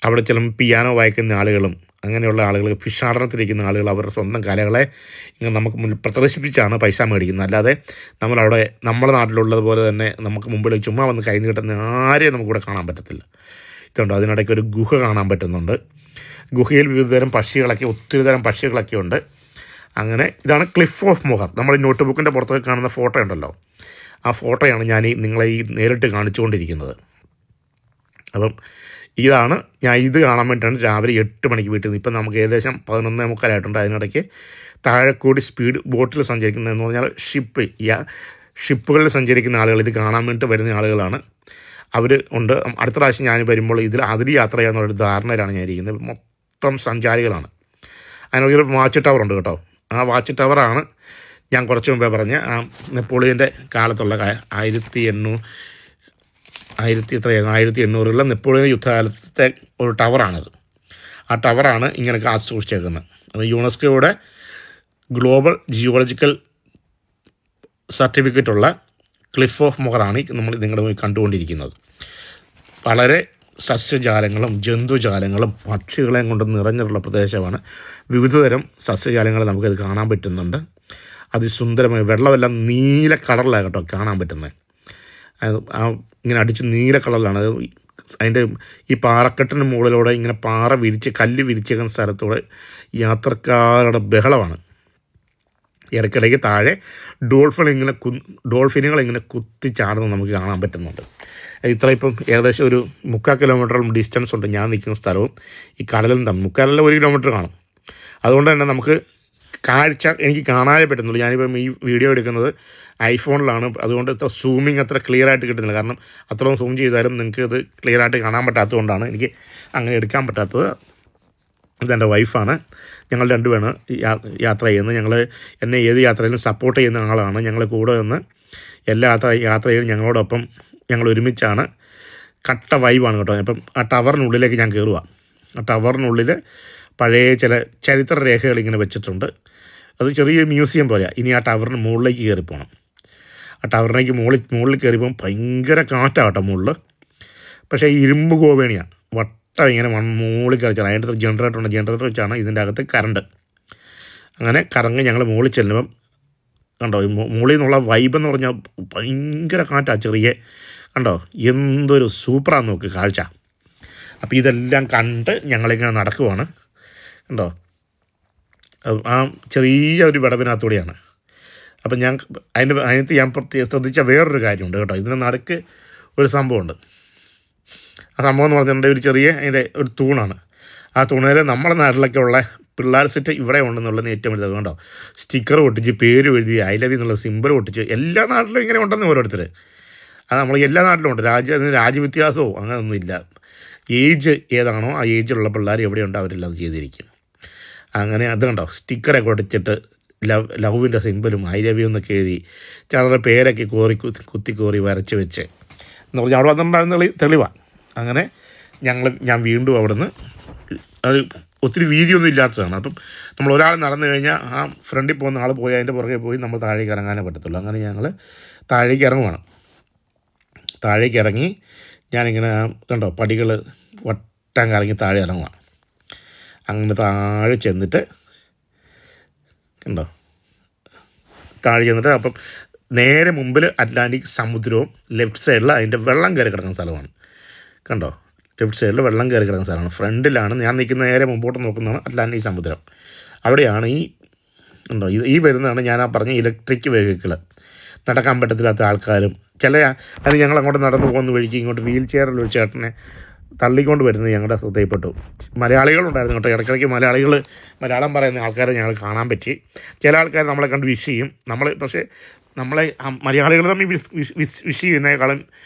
അവിടെ ചില പിയാനോ വായിക്കുന്ന ആളുകളും അങ്ങനെയുള്ള ആളുകൾ, ഭിക്ഷാടനത്തിലിരിക്കുന്ന ആളുകൾ അവരുടെ സ്വന്തം കലകളെ ഇങ്ങനെ നമുക്ക് മുന്നിൽ പ്രദർശിപ്പിച്ചാണ് പൈസ മേടിക്കുന്നത്. അല്ലാതെ നമ്മളവിടെ നമ്മുടെ നാട്ടിലുള്ളതുപോലെ തന്നെ നമുക്ക് മുമ്പിൽ ചുമ്മാ വന്ന് കൈ നീട്ടുന്ന ആരെയും നമുക്കിവിടെ കാണാൻ പറ്റത്തില്ല. ഇതുണ്ട്. അതിനിടയ്ക്ക് ഒരു ഗുഹ കാണാൻ പറ്റുന്നുണ്ട്. ഗുഹയിൽ വിവിധതരം പക്ഷികളൊക്കെ, ഒത്തിരി തരം പക്ഷികളൊക്കെ ഉണ്ട്. അങ്ങനെ ഇതാണ് ക്ലിഫ് ഓഫ് മൊഹർ. നമ്മൾ ഈ നോട്ട് ബുക്കിൻ്റെ പുറത്തൊക്കെ കാണുന്ന ഫോട്ടോ ഉണ്ടല്ലോ, ആ ഫോട്ടോയാണ് ഞാൻ നിങ്ങളെ നേരിട്ട് കാണിച്ചുകൊണ്ടിരിക്കുന്നത്. അപ്പം ഞാൻ ഇത് കാണാൻ വേണ്ടിയിട്ടാണ് രാവിലെ 8 മണിക്ക് വീട്ടിൽ നിന്ന്. ഇപ്പം നമുക്ക് ഏകദേശം 11:45 അതിനിടയ്ക്ക് താഴെക്കൂടി സ്പീഡ് ബോട്ടിൽ സഞ്ചരിക്കുന്നതെന്ന് പറഞ്ഞാൽ ഷിപ്പുകളിൽ സഞ്ചരിക്കുന്ന ആളുകൾ, ഇത് കാണാൻ വേണ്ടിയിട്ട് വരുന്ന ആളുകളാണ്. അവർ ഉണ്ട്. അടുത്ത പ്രാവശ്യം ഞാൻ വരുമ്പോൾ അതിൽ യാത്ര ചെയ്യാമെന്നുള്ളൊരു ധാരണയിലാണ് ഞാൻ ഇരിക്കുന്നത്. മൊത്തം സഞ്ചാരികളാണ്. അതിനൊരു വാച്ച് ടവർ ഉണ്ട് കേട്ടോ. ആ വാച്ച് ടവറാണ് ഞാൻ കുറച്ച് മുമ്പേ പറഞ്ഞ ആ നെപ്പോളിയൻ്റെ കാലത്തുള്ള 1800 നെപ്പോളിയൻ യുദ്ധകാലത്തെ ഒരു ടവറാണത്. ആ ടവറാണ് ഇങ്ങനെ കാത്തു സൂക്ഷിച്ചേക്കുന്നത്. അപ്പോൾ യുനെസ്കോയുടെ ഗ്ലോബൽ ജിയോളജിക്കൽ സർട്ടിഫിക്കറ്റുള്ള ക്ലിഫ് ഓഫ് മൊഹറാണ് നമ്മൾ നിങ്ങളുടെ കണ്ടുകൊണ്ടിരിക്കുന്നത്. വളരെ സസ്യജാലങ്ങളും ജന്തുജാലങ്ങളും പക്ഷികളെയും കൊണ്ട് നിറഞ്ഞിട്ടുള്ള പ്രദേശമാണ്. വിവിധതരം സസ്യജാലങ്ങൾ നമുക്കത് കാണാൻ പറ്റുന്നുണ്ട്. അതിസുന്ദരമായ വെള്ളമെല്ലാം നീല കളറിലാണ് കേട്ടോ കാണാൻ പറ്റുന്നത്. ഇങ്ങനെ അടിച്ച് നീല കളറിലാണ്. അതിൻ്റെ ഈ പാറക്കെട്ടിന് മുകളിലൂടെ ഇങ്ങനെ കല്ല് വിരിച്ചേക്കുന്ന സ്ഥലത്തൂടെ യാത്രക്കാരുടെ ബഹളമാണ്. ഇടയ്ക്കിടയ്ക്ക് താഴെ ഡോൾഫിനുകൾ ഇങ്ങനെ കുത്തിച്ചാടുന്നത് നമുക്ക് കാണാൻ പറ്റുന്നുണ്ട്. ഇപ്പം ഏകദേശം ഒരു 3/4 കിലോമീറ്ററോളം ഡിസ്റ്റൻസ് ഉണ്ട് ഞാൻ നിൽക്കുന്ന സ്ഥലവും ഈ കടലും തമ്മിൽ. 3/4 1 കിലോമീറ്റർ കാണും. അതുകൊണ്ട് തന്നെ നമുക്ക് കാഴ്ച എനിക്ക് കാണാനേ പറ്റുന്നുള്ളൂ. ഞാനിപ്പം ഈ വീഡിയോ എടുക്കുന്നത് ഐഫോണിലാണ്. അതുകൊണ്ട് സൂമിങ് അത്ര ക്ലിയർ ആയിട്ട് കിട്ടുന്നില്ല. കാരണം അത്രയും സൂം ചെയ്താലും നിങ്ങൾക്ക് ഇത് ക്ലിയർ ആയിട്ട് കാണാൻ പറ്റാത്തതുകൊണ്ടാണ് എനിക്ക് അങ്ങനെ എടുക്കാൻ പറ്റാത്തത്. ഇതെൻ്റെ വൈഫാണ്. ഞങ്ങൾ രണ്ടുപേരാണ് യാത്ര ചെയ്യുന്നത്. എന്നെ ഏത് യാത്രയിലും സപ്പോർട്ട് ചെയ്യുന്ന ആളാണ്. ഞങ്ങൾ കൂടെ നിന്ന് എല്ലാ യാത്രയിലും ഞങ്ങളോടൊപ്പം ഞങ്ങൾ ഒരുമിച്ചാണ്. കട്ട വൈബാണ് കേട്ടോ. അപ്പം ആ ടവറിനുള്ളിലേക്ക് ഞാൻ കയറുക. ആ ടവറിനുള്ളിൽ പഴയ ചില ചരിത്ര രേഖകൾ ഇങ്ങനെ വെച്ചിട്ടുണ്ട്. അത് ചെറിയ മ്യൂസിയം പോലെയാണ്. ഇനി ആ ടവറിന് മുകളിലേക്ക് കയറിപ്പോകണം. ആ ടവറിനേക്ക് മുകളിൽ കയറിയപ്പം ഭയങ്കര കാറ്റാട്ടോ മുകളിൽ. പക്ഷേ ഇരുമ്പ് ഗോവേണിയാണ്. വട്ടം ഇങ്ങനെ മുകളിൽ കയറിച്ചാണ്. അതിൻ്റെ അടുത്ത് ജനറേറ്റർ ഉണ്ട്. ജനറേറ്റർ വെച്ചാണ് ഇതിൻ്റെ അകത്ത് കറണ്ട്. അങ്ങനെ കറങ്ങി ഞങ്ങൾ മുകളിൽ ചെല്ലുമ്പം കണ്ടോ, മുകളിൽ നിന്നുള്ള വൈബെന്ന് പറഞ്ഞാൽ ഭയങ്കര കാറ്റാണ്. ചെറിയ കണ്ടോ എന്തൊരു സൂപ്പറാന്ന് നോക്ക് കാഴ്ച. അപ്പോൾ ഇതെല്ലാം കണ്ട് ഞങ്ങളിങ്ങനെ നടക്കുവാണ്. കണ്ടോ, ആ ചെറിയ ഒരു വിടവിനകത്തൂടെയാണ്. അപ്പം അതിനകത്ത് ഞാൻ ശ്രദ്ധിച്ച വേറൊരു കാര്യമുണ്ട് കേട്ടോ. ഇതിന് നടുക്ക് ഒരു സംഭവമുണ്ട്. ആ സംഭവം എന്ന് പറഞ്ഞിട്ടുണ്ടെങ്കിൽ ഒരു ചെറിയ അതിൻ്റെ ഒരു തൂണാണ്. ആ തൂണേൽ നമ്മുടെ നാട്ടിലൊക്കെ ഉള്ള പിള്ളേർ സെറ്റ് ഇവിടെ ഉണ്ടെന്നുള്ളതിന് ഏറ്റവും വലുത്. അതുകൊണ്ടോ സ്റ്റിക്കർ ഒട്ടിച്ച് പേര് എഴുതി ഐ ലവ് എന്നുള്ള സിമ്പിൾ ഒട്ടിച്ച് എല്ലാ നാട്ടിലും ഇങ്ങനെ ഉണ്ടെന്ന് ഓരോരുത്തർ. അത് നമ്മൾ എല്ലാ നാട്ടിലും ഉണ്ട്. രാജ്യവ്യത്യാസമോ അങ്ങനെയൊന്നുമില്ല. ഏജ് ഏതാണോ ആ ഏജിലുള്ള പിള്ളേർ എവിടെയുണ്ടോ അവരെല്ലാം അത് ചെയ്തിരിക്കും. അങ്ങനെ അത് കണ്ടോ സ്റ്റിക്കറൊക്കെ ഒട്ടിച്ചിട്ട് ലവിൻ്റെ സിമ്പിളും ഐ ലവ് യു എന്നൊക്കെ എഴുതി ചിലരുടെ പേരൊക്കെ കുത്തി കോറി വരച്ച് വെച്ച് എന്ന് പറഞ്ഞാൽ അവിടെ വന്നിട്ടുണ്ടായിരുന്ന തെളിവാണ്. അങ്ങനെ ഞാൻ വീണ്ടും അവിടുന്ന് അത് ഒത്തിരി വീതിയൊന്നും ഇല്ലാത്തതാണ്. അപ്പം നമ്മൾ ഒരാൾ നടന്നു കഴിഞ്ഞാൽ ആ ഫ്രണ്ടിൽ പോകുന്ന ആൾ പോയി അതിൻ്റെ പുറകെ പോയി നമ്മൾ താഴേക്ക് ഇറങ്ങാനേ പറ്റത്തുള്ളൂ. അങ്ങനെ ഞങ്ങൾ താഴേക്ക് ഇറങ്ങുവാണ്. താഴേക്ക് ഇറങ്ങി ഞാനിങ്ങനെ കണ്ടോ പടികൾ വട്ടം കറങ്ങി താഴെ ഇറങ്ങുവാണ്. അങ്ങനെ താഴെ ചെന്നിട്ട് കണ്ടോ താഴെ ചെന്നിട്ട് അപ്പം നേരെ മുമ്പിൽ അറ്റ്ലാന്റിക് സമുദ്രവും ലെഫ്റ്റ് സൈഡിൽ അതിൻ്റെ വെള്ളം കയറി കിടക്കുന്ന സ്ഥലമാണ്. കണ്ടോ ലെഫ്റ്റ് സൈഡിൽ വെള്ളം കയറി കിടക്കുന്ന സ്ഥലമാണ്. ഫ്രണ്ടിലാണ് ഞാൻ നിൽക്കുന്ന നേരെ മുമ്പോട്ട് നോക്കുന്നതാണ് അറ്റ്ലാന്റിക് സമുദ്രം. അവിടെയാണ് ഉണ്ടോ ഈ വരുന്നതാണ് ഞാൻ ആ പറഞ്ഞ ഇലക്ട്രിക് വെഹിക്കിൾ. നടക്കാൻ പറ്റത്തില്ലാത്ത ആൾക്കാരും അത് ഞങ്ങൾ അങ്ങോട്ട് നടന്നു പോകുന്ന വഴിക്ക് ഇങ്ങോട്ട് വീൽ ചെയറിൽ ഒരു ചേട്ടനെ തള്ളിക്കൊണ്ട് വരുന്നത് ഞങ്ങളുടെ ശ്രദ്ധയിൽപ്പെട്ടു. മലയാളികളുണ്ടായിരുന്നു കേട്ടോ. ഇടയ്ക്കിടയ്ക്ക് മലയാളം പറയുന്ന ആൾക്കാരെ ഞങ്ങൾ കാണാൻ പറ്റി. ചില ആൾക്കാർ നമ്മളെ കണ്ട് വിഷ് ചെയ്യും. പക്ഷേ നമ്മളെ മലയാളികൾ തമ്മിൽ വിഷ് ചെയ്യുന്നതിനേക്കാളും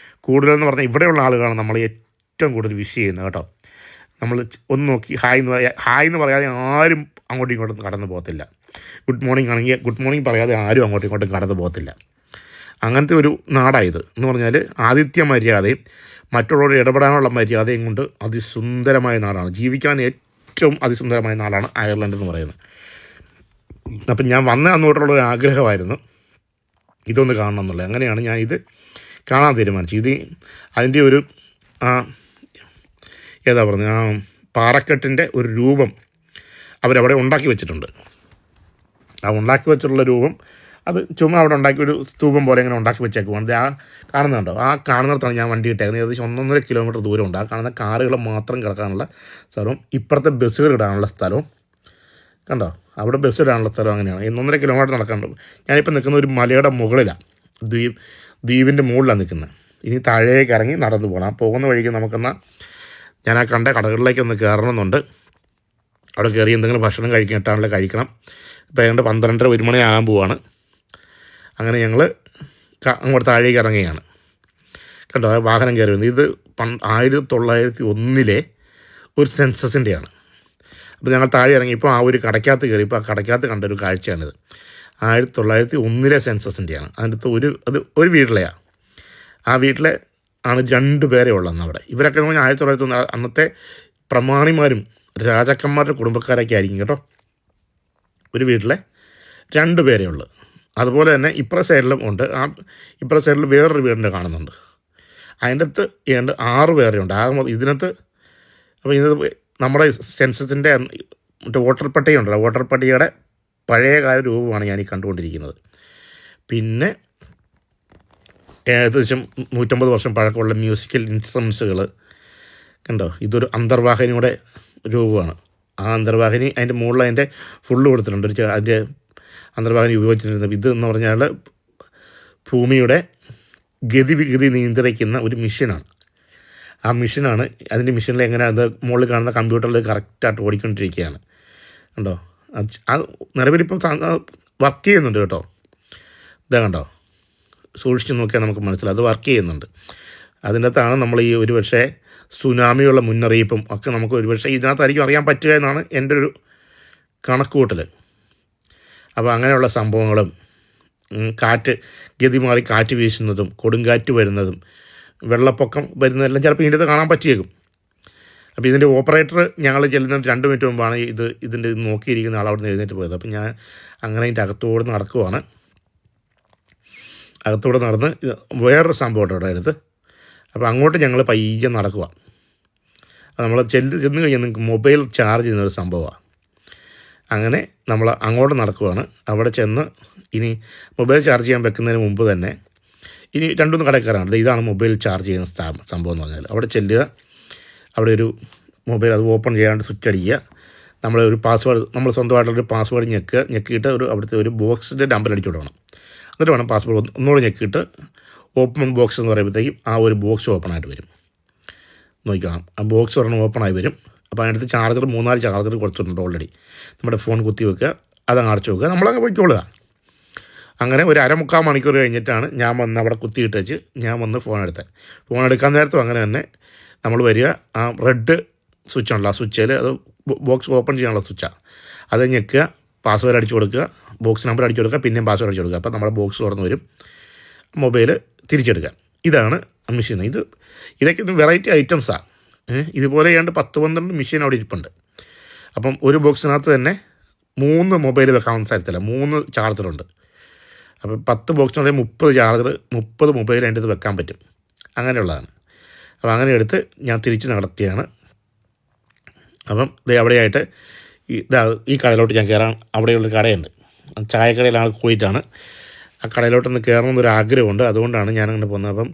കൂടുതലെന്ന് പറഞ്ഞാൽ ഇവിടെയുള്ള ആളുകളാണ് നമ്മൾ ഏറ്റവും കൂടുതൽ വിഷ് ചെയ്യുന്നത് കേട്ടോ. നമ്മൾ ഒന്ന് നോക്കി ഹായ് എന്ന് പറയാതെ ആരും അങ്ങോട്ടും ഇങ്ങോട്ടും കടന്നു പോകത്തില്ല. ഗുഡ് മോർണിംഗ് ആണെങ്കിൽ ഗുഡ് മോർണിംഗ് പറയാതെ ആരും അങ്ങോട്ടും ഇങ്ങോട്ടും കടന്നു പോകത്തില്ല. അങ്ങനത്തെ ഒരു നാടായത് എന്ന് പറഞ്ഞാൽ ആതിഥ്യ മര്യാദയും മറ്റുള്ളവരോട് ഇടപെടാനുള്ള മര്യാദയും കൊണ്ട് അതിസുന്ദരമായ നാടാണ്. ജീവിക്കാൻ ഏറ്റവും അതിസുന്ദരമായ നാടാണ് അയർലൻഡ് എന്ന് പറയുന്നത്. അപ്പം ഞാൻ അങ്ങോട്ടുള്ളൊരു ആഗ്രഹമായിരുന്നു ഇതൊന്ന് കാണണം എന്നുള്ളത്. അങ്ങനെയാണ് ഞാൻ ഇത് കാണാൻ തീരുമാനിച്ചത്. അതിൻ്റെ ഒരു പാറക്കെട്ടിൻ്റെ ഒരു രൂപം അവരവിടെ ഉണ്ടാക്കി വെച്ചിട്ടുണ്ട്. ആ ഉണ്ടാക്കി വെച്ചിട്ടുള്ള രൂപം അത് ചുമ്മാ അവിടെ ഉണ്ടാക്കിയൊരു സ്തൂപം പോലെ ഇങ്ങനെ ഉണ്ടാക്കി വെച്ചേക്കുവാണ്. ആ കാണുന്നുണ്ടോ? ആ കാണുന്നിടത്താണ് ഞാൻ വണ്ടി ഇട്ടേക്കുന്നത്. ഏകദേശം 1.5 കിലോമീറ്റർ ദൂരമുണ്ട്. ആ കാണുന്ന കാറുകൾ മാത്രം കിടക്കാനുള്ള സ്ഥലവും ഇപ്പുറത്തെ ബസ്സുകൾ ഇടാനുള്ള സ്ഥലവും കണ്ടോ. അവിടെ ബസ് ഇടാനുള്ള സ്ഥലം അങ്ങനെയാണ്. 1.5 കിലോമീറ്റർ നടക്കാനുണ്ട്. ഞാനിപ്പോൾ നിൽക്കുന്ന ഒരു മലയുടെ മുകളിലാണ്, ദ്വീപിൻ്റെ മുകളിലാണ് നിൽക്കുന്നത്. ഇനി താഴേക്ക് ഇറങ്ങി നടന്നു പോകണം. ആ പോകുന്ന വഴിക്ക് ഞാൻ ആ കണ്ട കടകളിലേക്ക് ഒന്ന് കയറണമെന്നുണ്ട്. അവിടെ കയറി എന്തെങ്കിലും ഭക്ഷണം കിട്ടാണല്ലോ കഴിക്കണം. ഇപ്പോൾ ഏതാണ്ട് 12:30 മണി ആകാൻ പോവാണ്. അങ്ങനെ ഞങ്ങൾ അങ്ങോട്ട് താഴേക്ക് ഇറങ്ങുകയാണ്. കണ്ടോ വാഹനം കയറി വരുന്നത്. ഇത് 1901 ഒരു സെൻസസിൻ്റെയാണ്. അപ്പോൾ ഞങ്ങൾ താഴെ ഇറങ്ങിയപ്പോൾ ആ ഒരു കടയ്ക്കകത്ത് കയറിയപ്പോൾ ആ കടയ്ക്കകത്ത് കണ്ടൊരു കാഴ്ചയാണിത്. 1901 സെൻസസിൻ്റെയാണ്. അതിനകത്ത് ഒരു വീട്ടിലെയാണ്. ആ വീട്ടിലെ ആണ് 2 പേരെ ഉള്ളതെന്ന് അവിടെ. ഇവരൊക്കെ എന്ന് പറഞ്ഞാൽ 1901 അന്നത്തെ പ്രമാണിമാരും രാജാക്കന്മാരുടെ കുടുംബക്കാരൊക്കെ ആയിരിക്കും കേട്ടോ. ഒരു വീട്ടിലെ 2 പേരേ ഉള്ളൂ. അതുപോലെ തന്നെ ഇപ്പുറ സൈഡിലും ഉണ്ട്. ഇപ്പുറ സൈഡിൽ വേറൊരു വീടിൻ്റെ കാണുന്നുണ്ട്. അതിൻ്റെ അകത്ത് ഏതാണ്ട് 6 പേരുണ്ട്. ഇതിനകത്ത് അപ്പോൾ ഇത് നമ്മുടെ സെൻസസിൻ്റെ വോട്ടർ പട്ടികയുണ്ടല്ലോ, വോട്ടർ പട്ടികയുടെ പഴയകാല രൂപമാണ് ഞാൻ ഈ കണ്ടുകൊണ്ടിരിക്കുന്നത്. പിന്നെ ഏകദേശം 150 വർഷം പഴക്കമുള്ള മ്യൂസിക്കൽ ഇൻസ്ട്രുമെൻസുകൾ കണ്ടോ. ഇതൊരു അന്തർവാഹിനിയുടെ രൂപമാണ്. ആ അന്തർവാഹിനി അതിൻ്റെ മുകളിൽ അതിൻ്റെ ഫുള്ള് കൊടുത്തിട്ടുണ്ട്. അതിൻ്റെ അന്തർവാഹിനി ഉപയോഗിച്ചിരുന്നത് ഇതെന്ന് പറഞ്ഞാൽ ഭൂമിയുടെ ഗതിവിഗതി നിയന്ത്രിക്കുന്ന ഒരു മെഷീനാണ്. ആ മെഷീനാണ്. അതിൻ്റെ മെഷീനിൽ എങ്ങനെ അത് മുകളിൽ കാണുന്ന കമ്പ്യൂട്ടറിൽ കറക്റ്റായിട്ട് ഓടിക്കൊണ്ടിരിക്കുകയാണ് കണ്ടോ. അത് നിലവിലിപ്പം വർക്ക് ചെയ്യുന്നുണ്ട് കേട്ടോ. ഇതാ കണ്ടോ, സൂക്ഷിച്ച് നോക്കിയാൽ നമുക്ക് മനസ്സിലാവും അത് വർക്ക് ചെയ്യുന്നുണ്ട്. അതിൻ്റെ അകത്താണ് നമ്മൾ ഈ ഒരുപക്ഷെ സുനാമിയുള്ള മുന്നറിയിപ്പും ഒക്കെ നമുക്ക് ഒരുപക്ഷെ ഇതിനകത്തായിരിക്കും അറിയാൻ പറ്റുക എന്നാണ് എൻ്റെ ഒരു കണക്കുകൂട്ടൽ. അപ്പോൾ അങ്ങനെയുള്ള സംഭവങ്ങളും ഗതി മാറി കാറ്റ് വീശുന്നതും കൊടുങ്കാറ്റ് വരുന്നതും വെള്ളപ്പൊക്കം വരുന്നതെല്ലാം ചിലപ്പോൾ ഇതിൻ്റെ കാണാൻ പറ്റിയേക്കും. അപ്പോൾ ഇതിൻ്റെ ഓപ്പറേറ്റർ ഞങ്ങൾ ചെല്ലുന്ന 2 മിനിറ്റ് മുമ്പാണ് ഇതിൻ്റെ നോക്കിയിരിക്കുന്ന ആൾ അവിടെ നിന്ന് എഴുന്നേറ്റ് പോയത്. അപ്പോൾ ഞാൻ അങ്ങനെ ഇതിൻ്റെ അകത്തോടെ നടക്കുവാണ്. അകത്തോടെ നടന്ന് വേറൊരു സംഭവം അവിടെ അടുത്ത്. അപ്പോൾ അങ്ങോട്ട് ഞങ്ങൾ പയ്യെ നടക്കുക. അത് നമ്മൾ ചെന്ന് കഴിഞ്ഞാൽ നിങ്ങൾക്ക് മൊബൈൽ ചാർജ് ചെയ്യുന്നൊരു സംഭവമാണ്. അങ്ങനെ നമ്മൾ അങ്ങോട്ട് നടക്കുവാണ്. അവിടെ ചെന്ന് ഇനി മൊബൈൽ ചാർജ് ചെയ്യാൻ വെക്കുന്നതിന് മുമ്പ് തന്നെ ഇനി 2-3 കടക്കാരാണ്. ഇതാണ് മൊബൈൽ ചാർജ് ചെയ്യുന്ന സംഭവം എന്ന് പറഞ്ഞാൽ. അവിടെ ചെല്ലുക, അവിടെ ഒരു മൊബൈൽ അത് ഓപ്പൺ ചെയ്യാണ്ട് സ്വിച്ച് അടിക്കുക. നമ്മളൊരു പാസ്വേഡ്, നമ്മൾ സ്വന്തമായിട്ടുള്ളൊരു പാസ്വേഡ് ഞെക്കിയിട്ട് അവിടുത്തെ ഒരു ബോക്സിൻ്റെ നമ്പർ അടിച്ചു വിടണം. എന്നിട്ട് വേണം പാസ്വേഡ് ഒന്നുകൂടെ ഞെക്കിയിട്ട് ഓപ്പൺ ബോക്സ് എന്ന് പറയുമ്പോഴത്തേക്കും ആ ഒരു ബോക്സ് ഓപ്പൺ ആയിട്ട് വരും. നോക്കണം. ആ ബോക്സ് ഒരെണ്ണം ഓപ്പണായി വരും. അപ്പോൾ അതിനടുത്ത് ചാർജർ 3-4 ചാർജർ കൊടുത്തിട്ടുണ്ട് ഓൾറെഡി. നമ്മുടെ ഫോൺ കുത്തി വെക്കുക, അതങ്ങ് അടച്ചു വെക്കുക, നമ്മളങ്ങ് പോയിക്കൊള്ളുക. അങ്ങനെ ഒരു 1/4 മണിക്കൂർ കഴിഞ്ഞിട്ടാണ് ഞാൻ വന്ന് അവിടെ കുത്തിയിട്ട് വെച്ച് ഞാൻ വന്ന് ഫോൺ എടുത്തത്. ഫോൺ എടുക്കാൻ നേരത്തും അങ്ങനെ തന്നെ നമ്മൾ വരിക, ആ റെഡ് സ്വിച്ച് ഉണ്ടല്ലോ, ആ സ്വിച്ചിൽ അത് ബോക്സ് ഓപ്പൺ ചെയ്യാനുള്ള സ്വിച്ചാണ്, അത് ഞെക്കുക, പാസ്വേഡ് അടിച്ചു കൊടുക്കുക, ബോക്സ് നമ്പർ അടിച്ചു കൊടുക്കുക, പിന്നെയും പാസ്വേഡ് അടിച്ചു കൊടുക്കുക. അപ്പോൾ നമ്മുടെ ബോക്സ് തുറന്ന് വരും, മൊബൈൽ തിരിച്ചെടുക്കുക. ഇതാണ് മെഷീൻ. ഇതൊക്കെ വെറൈറ്റി ഐറ്റംസാണ്. ഇതുപോലെ ഏതാണ്ട് 10-12 മെഷീൻ അവിടെ ഇരിപ്പുണ്ട്. അപ്പം ഒരു ബോക്സിനകത്ത് തന്നെ 3 മൊബൈൽ വെക്കാവുന്ന സ്ഥലത്തില്ല, 3 ചാർജറുണ്ട്. അപ്പം 10 ബോക്സിനുള്ളിൽ 30 ചാർജർ, 30 മൊബൈൽ അതിൻ്റെ അത് വെക്കാൻ പറ്റും. അങ്ങനെയുള്ളതാണ്. അപ്പം അങ്ങനെ എടുത്ത് ഞാൻ തിരിച്ച് നടത്തിയാണ്. അപ്പം അവിടെയായിട്ട് ഈ കടയിലോട്ട് ഞാൻ കയറാൻ, അവിടെയുള്ളൊരു കടയുണ്ട്, ചായക്കടയിലാണ് പോയിട്ടാണ് ആ കടയിലോട്ടൊന്ന് കയറണമെന്നൊരു ആഗ്രഹമുണ്ട്. അതുകൊണ്ടാണ് ഞാനങ്ങനെ പോകുന്നത്. അപ്പം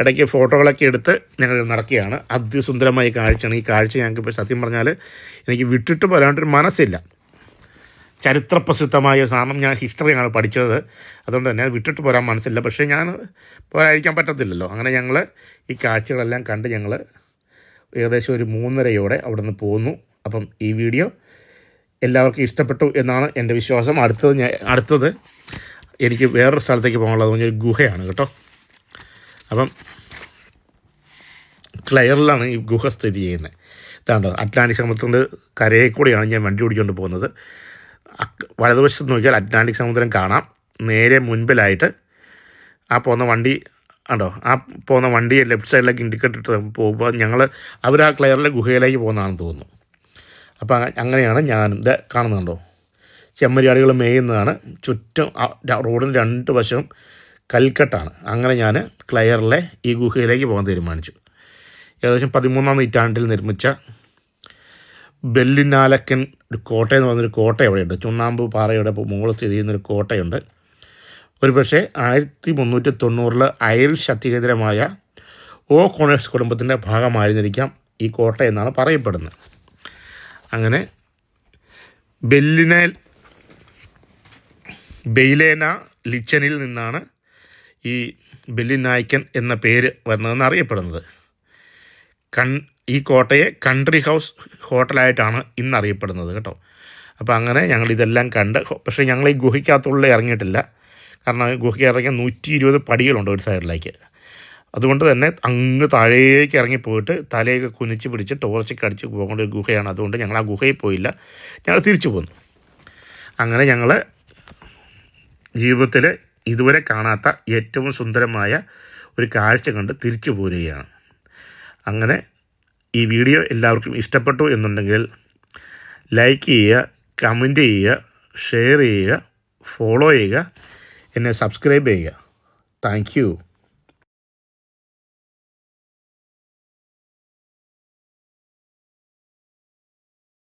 ഇടയ്ക്ക് ഫോട്ടോകളൊക്കെ എടുത്ത് ഞങ്ങൾ നടക്കുകയാണ്. അതിസുന്ദരമായ കാഴ്ചയാണ്. ഈ കാഴ്ച ഞങ്ങൾക്കിപ്പോൾ സത്യം പറഞ്ഞാൽ എനിക്ക് വിട്ടിട്ട് പോരാണ്ടൊരു മനസ്സില്ല. ചരിത്രപ്രസിദ്ധമായ സാധനം, ഞാൻ ഹിസ്റ്ററിയാണ് പഠിച്ചത്, അതുകൊണ്ട് തന്നെ വിട്ടിട്ട് പോരാൻ മനസ്സില്ല. പക്ഷേ ഞാൻ പോരായിരിക്കാൻ പറ്റത്തില്ലല്ലോ. അങ്ങനെ ഞങ്ങൾ ഈ കാഴ്ചകളെല്ലാം കണ്ട് ഞങ്ങൾ ഏകദേശം ഒരു 3:30 അവിടെ നിന്ന് പോന്നു. അപ്പം ഈ വീഡിയോ എല്ലാവർക്കും ഇഷ്ടപ്പെട്ടു എന്നാണ് എൻ്റെ വിശ്വാസം. അടുത്തത് എനിക്ക് വേറൊരു സ്ഥലത്തേക്ക് പോകാനുള്ളത് ഒരു ഗുഹയാണ് കേട്ടോ. അപ്പം ക്ലയറിലാണ് ഈ ഗുഹ സ്ഥിതി ചെയ്യുന്നത്. ഇതാണ്ടോ, അറ്റ്ലാന്റിക് സമുദ്രത്തിൻ്റെ കരയിൽ കൂടിയാണ് ഞാൻ വണ്ടി ഓടിച്ചുകൊണ്ട് പോകുന്നത്. വലതുവശത്ത് നോക്കിയാൽ അറ്റ്ലാന്റിക് സമുദ്രം കാണാം. നേരെ മുൻപിലായിട്ട് ആ പോകുന്ന വണ്ടി ഉണ്ടോ, ആ പോകുന്ന വണ്ടി ലെഫ്റ്റ് സൈഡിലേക്ക് ഇൻഡിക്കേറ്റർ ഇട്ട് പോകുമ്പോൾ അവർ ആ ക്ലയറിലെ ഗുഹയിലേക്ക് പോകുന്നതാണെന്ന് തോന്നുന്നു. അപ്പോൾ അങ്ങനെയാണ് ഞാനും ഇത് കാണുന്നുണ്ടോ, ചെമ്മരിയാടികൾ മേയുന്നതാണ്. ചുറ്റും റോഡിന് 2 വശവും കൽക്കെട്ടാണ്. അങ്ങനെ ഞാൻ ക്ലയറിലെ ഈ ഗുഹയിലേക്ക് പോകാൻ തീരുമാനിച്ചു. ഏകദേശം 13-ാം നൂറ്റാണ്ടിൽ നിർമ്മിച്ച ബെല്ലിനാലക്കൻ ഒരു കോട്ടയെന്ന് പറഞ്ഞൊരു കോട്ട എവിടെയുണ്ട്. ചുണ്ണാമ്പ് പാറയുടെ മുകളിൽ സ്ഥിതി ചെയ്യുന്നൊരു കോട്ടയുണ്ട്. ഒരു പക്ഷേ 1390 ഐറിഷ് അധികേന്ദ്രമായ ഓ'കോണേഴ്സ് കുടുംബത്തിൻ്റെ ഭാഗമായിരുന്നിരിക്കാം ഈ കോട്ട എന്നാണ് പറയപ്പെടുന്നത്. അങ്ങനെ ബെയിലേന ലിച്ചനിൽ നിന്നാണ് ഈ ബെല്ലിനായ്ക്കൻ എന്ന പേര് വരുന്നതെന്ന് അറിയപ്പെടുന്നത്. ഈ കോട്ടയെ കൺട്രി ഹൗസ് ഹോട്ടലായിട്ടാണ് ഇന്നറിയപ്പെടുന്നത് കേട്ടോ. അപ്പോൾ അങ്ങനെ ഞങ്ങളിതെല്ലാം കണ്ട്, പക്ഷേ ഞങ്ങൾ ഈ ഗുഹയ്ക്കകത്തുള്ളിൽ ഇറങ്ങിയിട്ടില്ല. കാരണം ഗുഹയ്ക്ക് ഇറങ്ങിയാൽ 120 പടികളുണ്ട് ഒരു സൈഡിലേക്ക്. അതുകൊണ്ട് തന്നെ അങ്ങ് താഴേക്ക് ഇറങ്ങിപ്പോയിട്ട് തലയൊക്കെ കുനിച്ച് പിടിച്ച് ടോർച്ചൊക്കെ അടിച്ച് പോകേണ്ട ഒരു ഗുഹയാണ്. അതുകൊണ്ട് ഞങ്ങൾ ആ ഗുഹയിൽ പോയില്ല, ഞങ്ങൾ തിരിച്ചു പോന്നു. അങ്ങനെ ഞങ്ങൾ ജീവിതത്തിൽ ഇതുവരെ കാണാത്ത ഏറ്റവും സുന്ദരമായ ഒരു കാഴ്ച കണ്ട് തിരിച്ചു പോരുകയാണ്. അങ്ങനെ ഈ വീഡിയോ എല്ലാവർക്കും ഇഷ്ടപ്പെട്ടു എന്നുണ്ടെങ്കിൽ ലൈക്ക് ചെയ്യുക, കമൻറ്റ് ചെയ്യുക, ഷെയർ ചെയ്യുക, ഫോളോ ചെയ്യുക, എന്നെ സബ്സ്ക്രൈബ് ചെയ്യുക. Thank you.